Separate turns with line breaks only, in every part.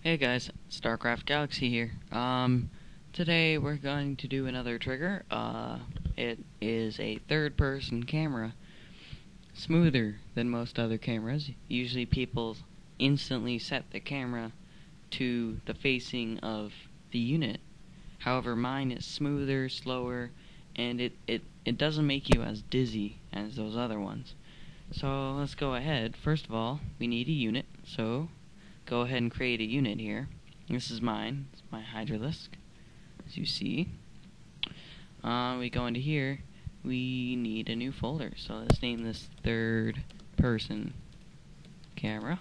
Hey guys, Starcraft Galaxy here. Today we're going to do another trigger. It is a third-person camera, smoother than most other cameras. Usually people instantly set the camera to the facing of the unit. However, mine is smoother, slower, and it doesn't make you as dizzy as those other ones. So let's go ahead. First of all, we need a unit, so go ahead and create a unit here. This is mine. It's my Hydralisk, as you see. We go into here. We need a new folder. So let's name this third person camera.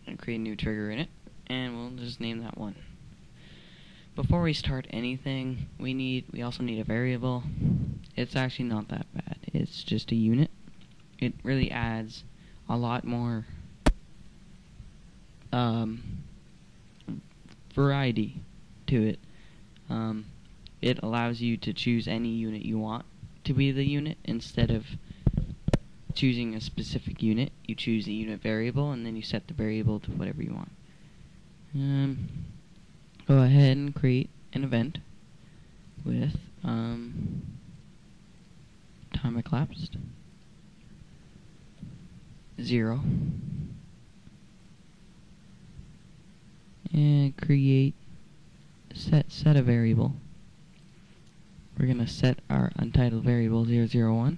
And create a new trigger in it. And we'll just name that one. Before we start anything, we also need a variable. It's actually not that bad. It's just a unit. It really adds a lot more variety to it. It allows you to choose any unit you want to be the unit. Instead of choosing a specific unit, you choose the unit variable and then you set the variable to whatever you want. Go ahead and create an event with time elapsed 0 and create set a variable. We're gonna set our untitled variable 001,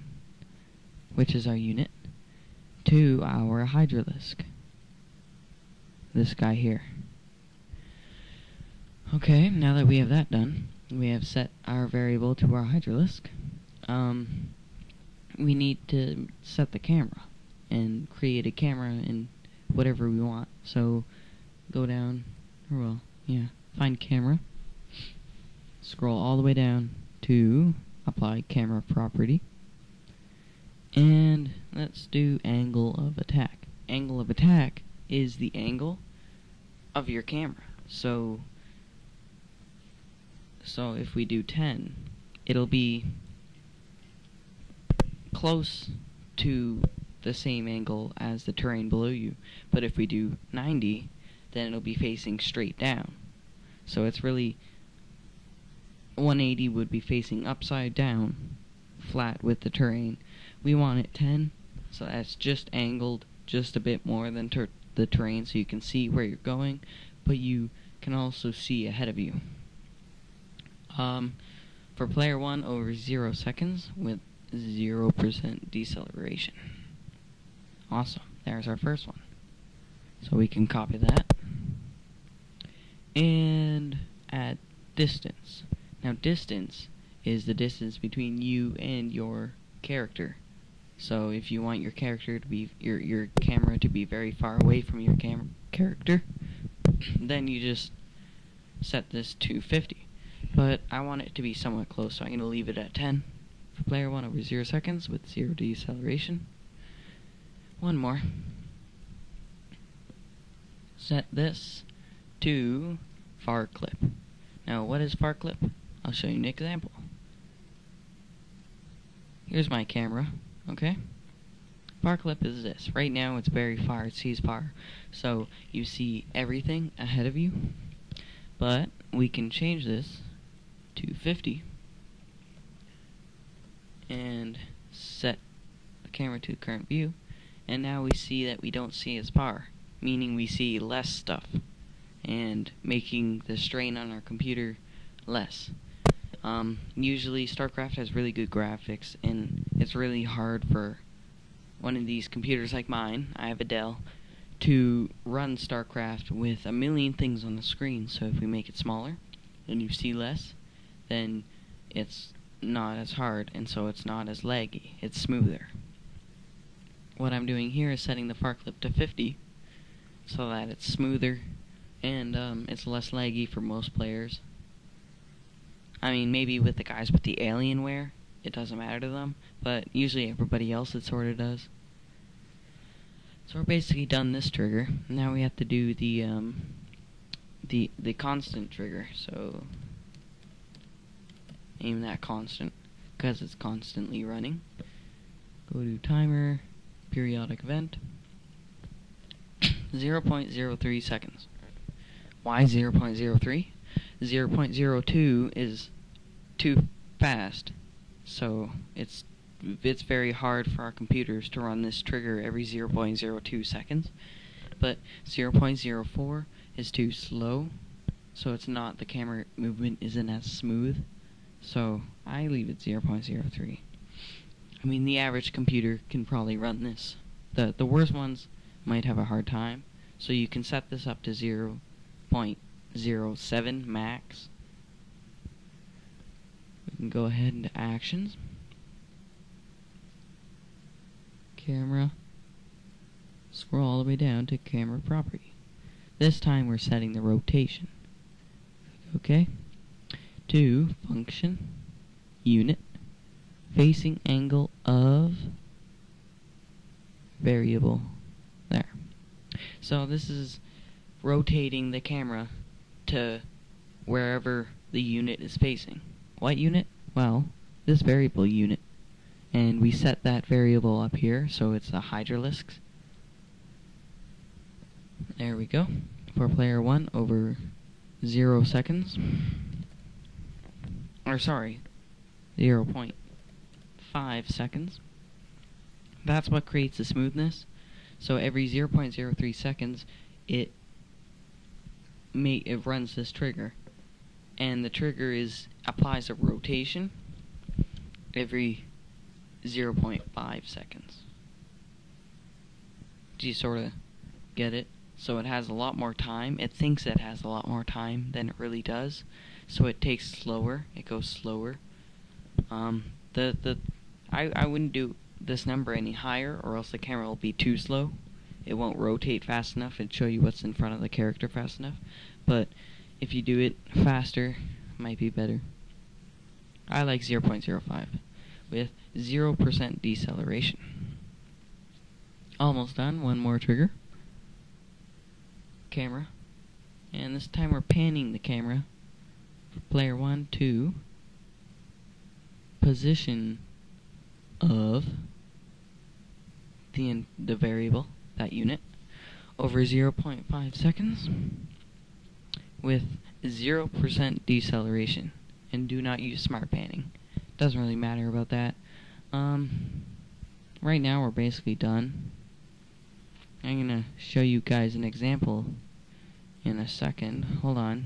which is our unit, to our Hydralisk, this guy here. Okay, now that we have that done, we have set our variable to our Hydralisk. We need to set the camera and create a camera in whatever we want. So go down, find camera, scroll all the way down to apply camera property, and let's do angle of attack. Angle of attack is the angle of your camera. So if we do 10, it'll be close to the same angle as the terrain below you. But if we do 90, then it'll be facing straight down. So it's really 180 would be facing upside down, flat with the terrain. We want it 10, so that's just angled just a bit more than the terrain, so you can see where you're going, but you can also see ahead of you. For player 1, over 0 seconds with 0% deceleration. Awesome. There's our first one. So we can copy that and add distance. Now distance is the distance between you and your character. So if you want your character to be your camera to be very far away from your character, then you just set this to 50. But I want it to be somewhat close, so I'm going to leave it at 10 for player 1 over 0 seconds with 0 deceleration. One more. Set this to far clip. Now, what is far clip? I'll show you an example. Here's my camera, okay? Far clip is this. Right now, it's very far. It sees far. So, you see everything ahead of you. But we can change this to 50 and set the camera to current view, and now we see that we don't see as far, meaning we see less stuff and making the strain on our computer less. Usually Starcraft has really good graphics, and it's really hard for one of these computers like mine, I have a Dell, to run Starcraft with a million things on the screen. So if we make it smaller and you see less, then it's not as hard, and so it's not as laggy. It's smoother. What I'm doing here is setting the far clip to 50 so that it's smoother and it's less laggy for most players. I mean, maybe with the guys with the Alienware, it doesn't matter to them, but usually everybody else it sort of does. So we're basically done this trigger. Now we have to do the constant trigger. So aim that constant because it's constantly running. Go to timer, periodic event, 0.03 seconds. Why 0.03? 0.02 is too fast, so it's very hard for our computers to run this trigger every 0.02 seconds. But 0.04 is too slow, so it's not, the camera movement isn't as smooth, so I leave it 0.03. I mean, the average computer can probably run this. The worst ones might have a hard time, so you can set this up to 0.07 max. We can go ahead into actions, camera, scroll all the way down to camera property. This time we're setting the rotation. Okay. To function, unit, facing angle of variable. There. So this is rotating the camera to wherever the unit is facing. What unit? Well, this variable unit. And we set that variable up here, so it's the hydralisks. There we go. For player 1 over 0 seconds. Or sorry, 0.5 seconds. That's what creates the smoothness. So every 0.03 seconds, it runs this trigger, and the trigger applies a rotation every 0.5 seconds. Do you sort of get it? So it has a lot more time. It thinks it has a lot more time than it really does. So it takes slower. It goes slower. I wouldn't do this number any higher, or else the camera will be too slow. It won't rotate fast enough and show you what's in front of the character fast enough. But if you do it faster, it might be better. I like 0.05 with 0% deceleration. Almost done. One more trigger. Camera. And this time we're panning the camera for player 1 to position of the variable, that unit, over 0.5 seconds with 0% deceleration. And do not use smart panning. Doesn't really matter about that. Right now we're basically done. I'm gonna show you guys an example in a second. Hold on.